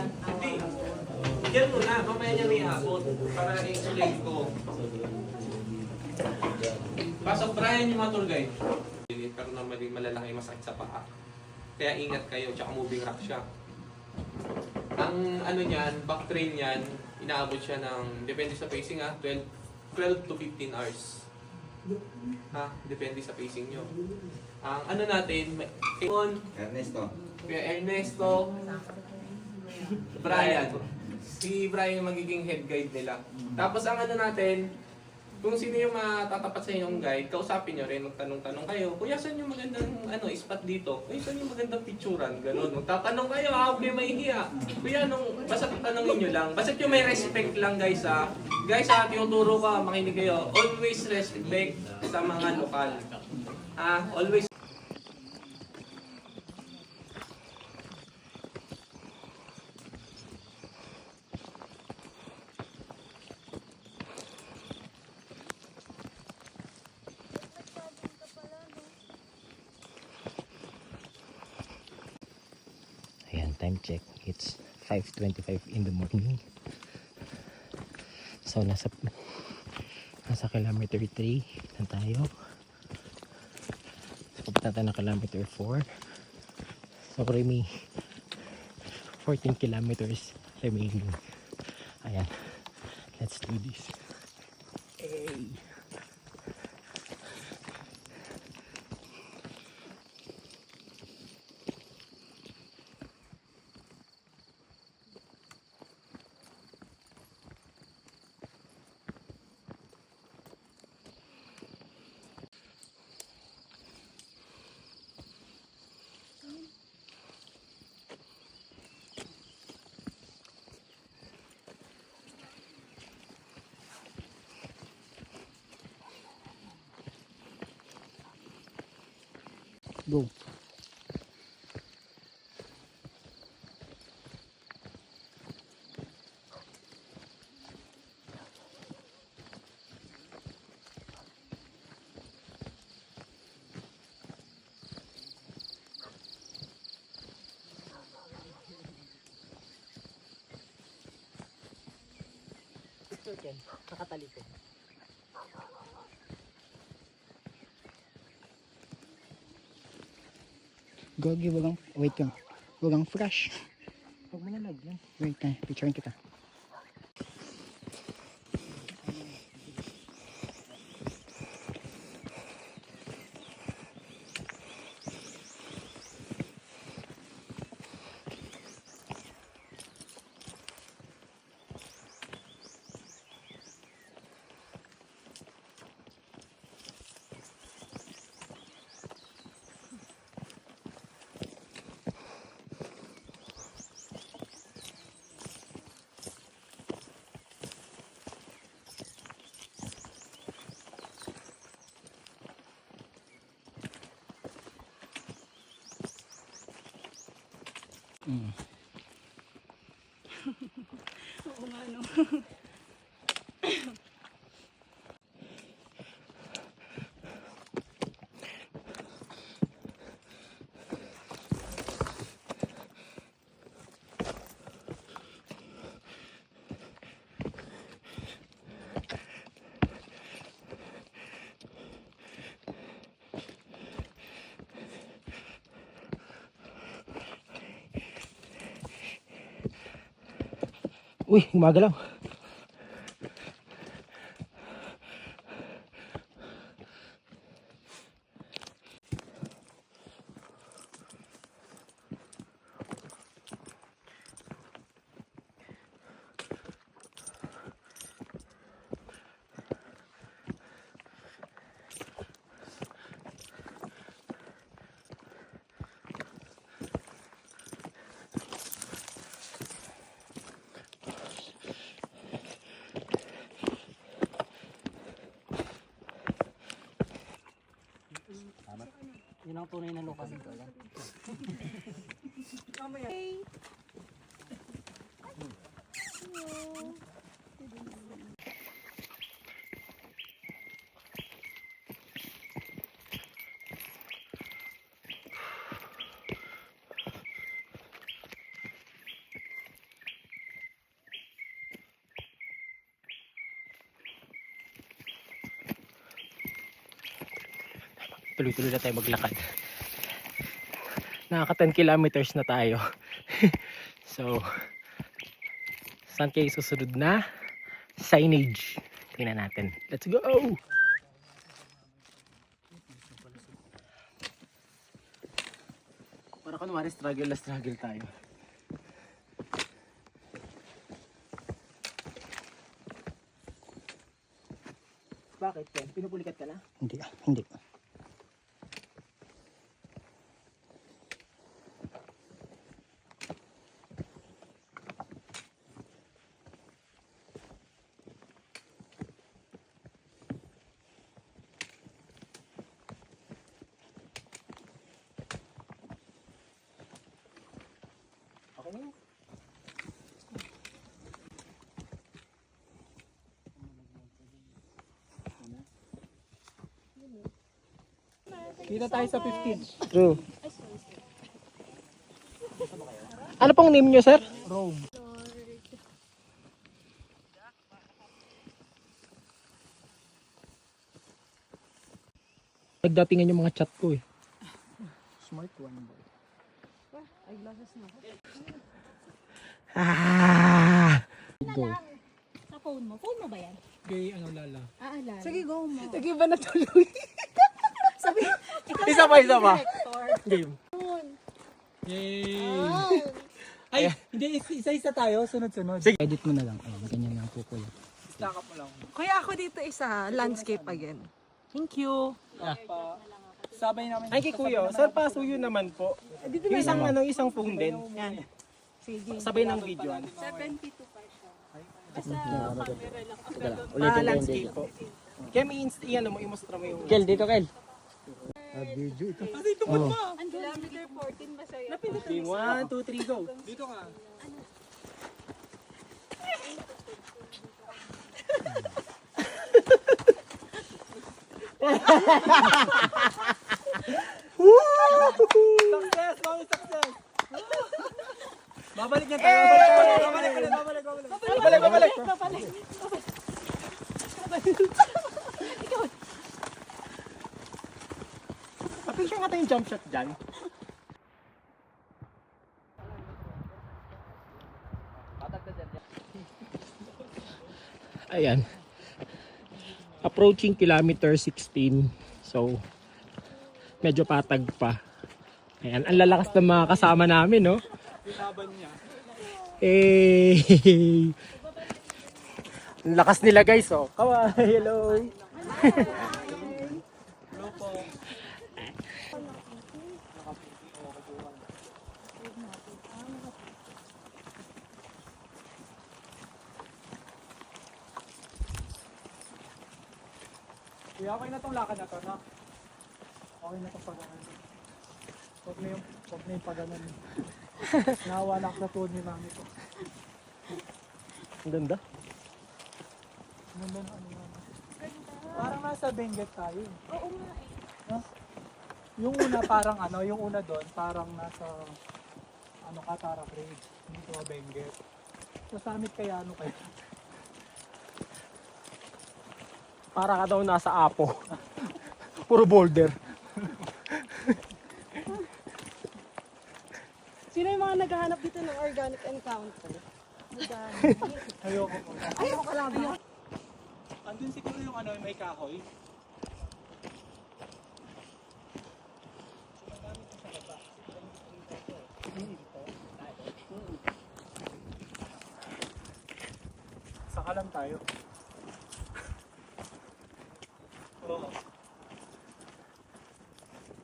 Hindi. Diyan muna, mamaya niya may abot para i-explain ko. Pasok Brian yung mga tour guide. Pero normally malalaki masakit sa paa. Kaya ingat kayo, tsaka moving rock siya. Ang ano niyan, back train niyan, inaabot siya ng, depende sa pacing ha, 12 to 15 hours. Ha? Depende sa pacing nyo. Ang ano natin, Ernesto. Ernesto, Brian. Si Brian yung magiging head guide nila. Tapos ang ano natin, kung sino yung matatapat sa inyong guide, kausapin nyo rin, magtanong-tanong kayo, kuya, saan yung magandang spot dito? Kuya, saan yung magandang picturean? Ganun. Magtatanong kayo, may mahihiya. Kuya, basta tanongin nyo lang. Basta yung may respect lang guys ha. Guys ha, tinuturo ka, makinig kayo. Always respect sa mga lokal. Always. Ayan, time check. It's 5:25 in the morning. So, nasa kilometer 3 na tayo. So, papunta tayo ng kilometer 4. So, may 14 kilometers remaining. Ayan. Let's do this. Hey! Go. Picture Ken, nakatalikod. Gogi, wait lang. Walang flash. Huwag mo nalagyan. Wait na, picturein kita. Oo nga, no. Uy, gumagalaw. Yun ang tunay na lokal dito. Hey. tuloy-tuloy na tayo maglakad. Nakaka 10 kilometers na tayo. So, saan kayo susunod na signage? Tingnan natin. Let's go! Para kunwari struggle na struggle tayo. Bakit, Ken? Pinupulikat ka na? Hindi, hindi. Okay na yun. Dito tayo sa 15. True. Ano pong name nyo, sir? Rome. Nagdatingan yung mga chat ko eh. Smart one boy. Ah! Go. Sa phone mo. Phone mo ba yan? Kay ano lala. Alala. Sige, go mo. Sige ba natuloy? Sabi, ikaw Isa pa, isa pa. director. Game. Yay! Oh. Ay, hindi, isa-isa tayo, sunod-sunod. Sige. Edit mo na lang. Ganyan lang po ko. Stack up mo lang. Kuya, ako dito isa, landscape again. Thank you. Sabay namin. Ay kay Kuya, sir pasuyo naman po. Yung isang isang phone din. Yan. Sige. Sabay ng video. 72 pa siya. Landscape po. Kaya may ano mo, i-mostra mo yung... Kel, dito Kel. Video ito. Ang kilometer 14 masaya. 1, 2, 3, go. Dito ka. Success! Mami, success! Babalik na tayo. Babalik. Papicture nga tayo yung jump shot dyan. Ayan. Approaching kilometer 16. So, medyo patag pa. Ayan, ang lalakas ng mga kasama namin, no? Eh, ang lakas nila guys, oh. Kawai, hello. Kuya, okay na itong lakad na to, no? Okay na itong paganan. Huwag na yung paganan. Nawala ko sa tuhod ni mami ko. Ang ganda. Ganda na ano naman. Parang nasa Benguet tayo. Oo nga eh. No? Yung una parang yung una doon parang nasa Katara Bridge. Dito sa Benguet. Sa summit kaya kaya? Para ka daw nasa Apo. Puro boulder. Sino yung mga naghahanap dito ng organic encounter? Ayoko po. Ayaw ka lang ba? Andun siguro yung may kahoy. Saka lang tayo. Oo.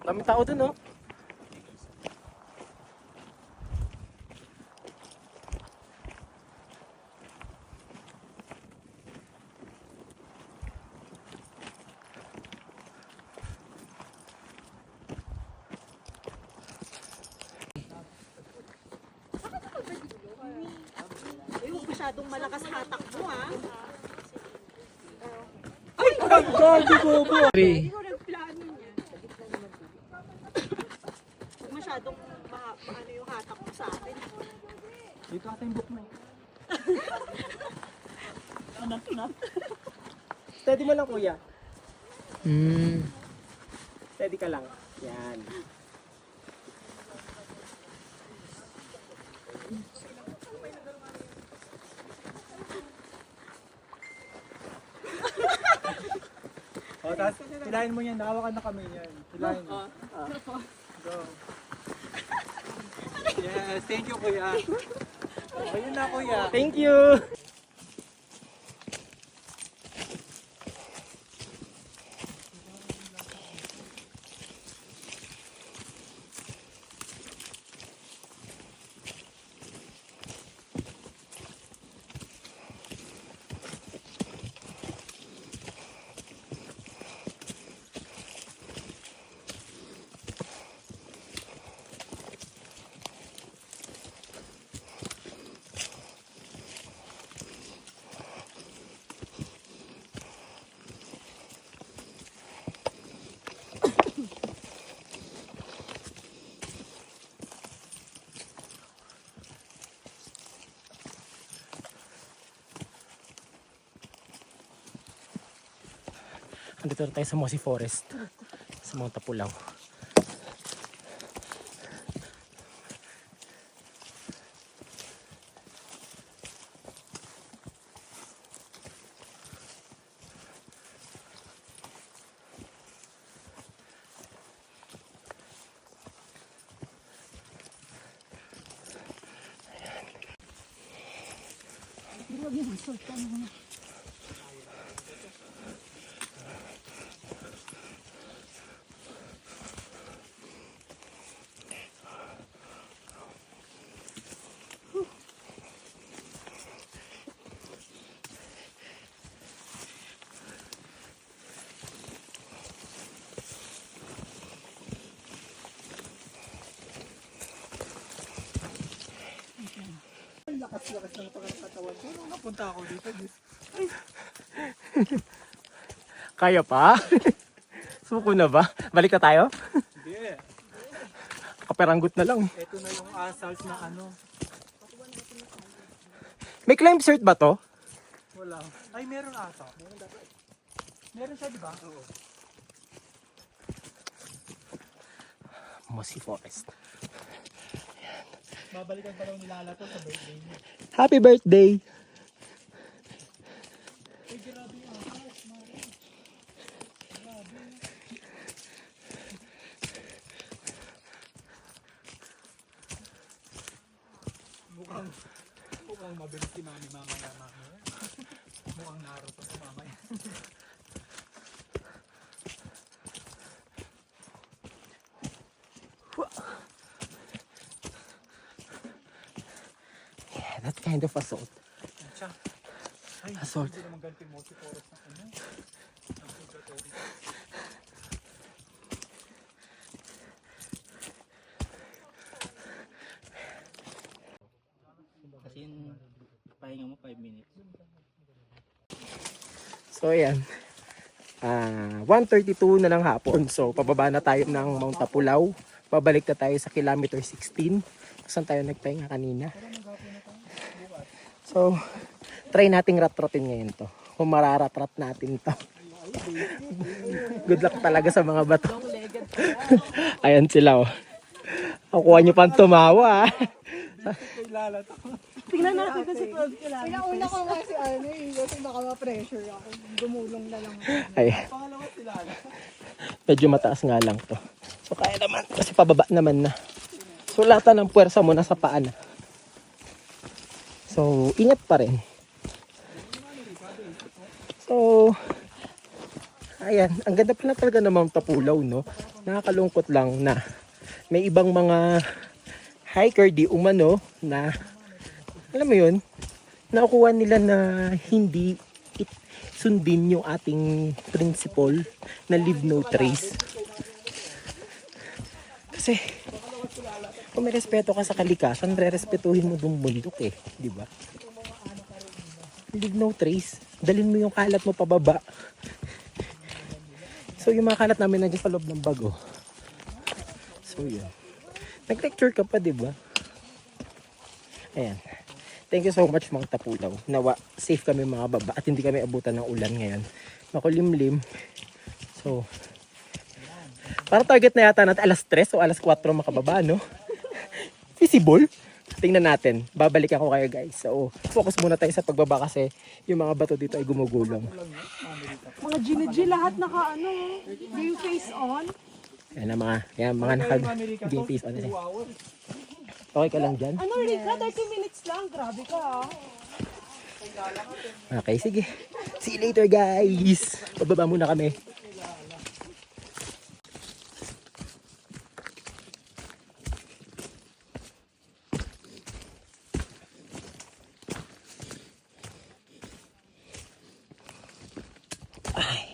Daming tao dun, oh. Yung masyadong malakas hatak mo, ha? Three. Ikaw nagplano niya. Huwag masyadong maano yung hatak mo sa akin. Dito ata yung book mo. Steady mo lang, kuya. Steady ka lang. Yan. O, tapos hilahin mo yan. Hawakan na kami yan. Hilahin mo. Go. Yes, thank you kuya. Ayun na kuya. Thank you! Andito na tayo sa Mossy Forest. Sa Mount Tapulaw. Lakas-lakas ng pagkakatawan ko. Nung napunta ako dito. Kaya pa? Suko na ba? Balik na tayo? Hindi. Kaperanggot na lang. Ito na yung assault na ano. May climb cert ba to? Wala. Ay, meron ata. Meron siya, di ba? Oo. Mossy Forest. Babalikan pa daw ni Lala to sa birthday niya. Happy birthday! Ay, grabe yung assault, Mari. Grabe. Mukhang mabilis si Mami mamaya. Mukhang Naruto sa mamaya. Yeah, that kind of assault. Siya. Ay, Assault. hindi naman ganito yung Mossy Forest na ano. Kasi yung pahinga mo 5 minutes. So ayan. 1:32 na ng hapon. So pababa na tayo ng Mount Tapulaw. Pabalik na tayo sa kilometer 16. Saan tayo nagpahinga kanina. So try nating rat-ratin ngayon to. Kung mararat-rat natin to. Good luck talaga sa mga bato. Ayan sila oh. Kukuha nyo pang tumawa. Kay Lala to. Tingnan natin kasi 12 kilometers. Pinauna ko nga si ano kasi baka ma-pressure ako. Gumulong na lang. Ay, Pangalawa si Lala. medyo mataas nga lang to. So kaya naman kasi pababa naman na. Sulatan ng puwersa mo nasa paa na. So ingat pa rin. So ayan, ang ganda pala talaga ng Mount Tapulaw, no? Nakakalungkot lang na may ibang mga hiker di umano na alam mo yun, nakukuha nila na hindi sundin yung ating principle na leave no trace. Kasi kung may respeto ka sa kalikasan, re-respetuhin mo dong bundok eh, di ba? Leave no trace. Dalhin mo yung kalat mo pababa. So yung mga kalat namin nandiyan sa loob ng bago. So yun. Nag-lecture ka pa, di ba? Ayan. Thank you so much mga Tapulaw. Nawa, safe kami mga baba at hindi kami abutan ng ulan ngayon. Makulimlim. So, Parang target na yata natin alas 3 o alas 4 makababa, no? Feasible? Tingnan natin. Babalik ako kayo guys. So, focus muna tayo sa pagbaba kasi yung mga bato dito ay gumugulong. Mga Gina lahat naka ano, game face on. Yan ang mga naka-game face on. Okay ka lang dyan? Ano Rika, 30 minutes lang. Grabe ka ah. Okay, sige. See you later guys. Bababa muna kami. Ay.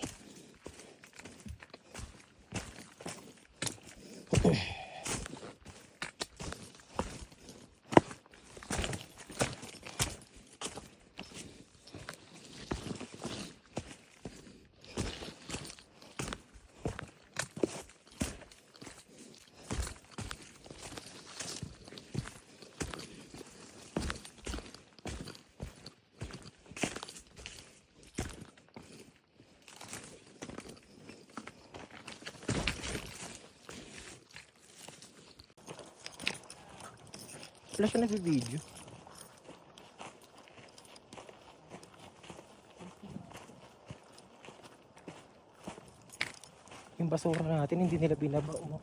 Wala siya nag-video. Yung basura natin, hindi nila binabao.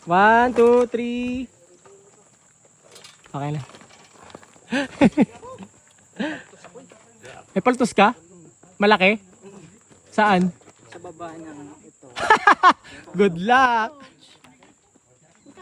One, two, three. Okay na. May paltos ka? Malaki? Saan? Sa baba ng ito. Good luck!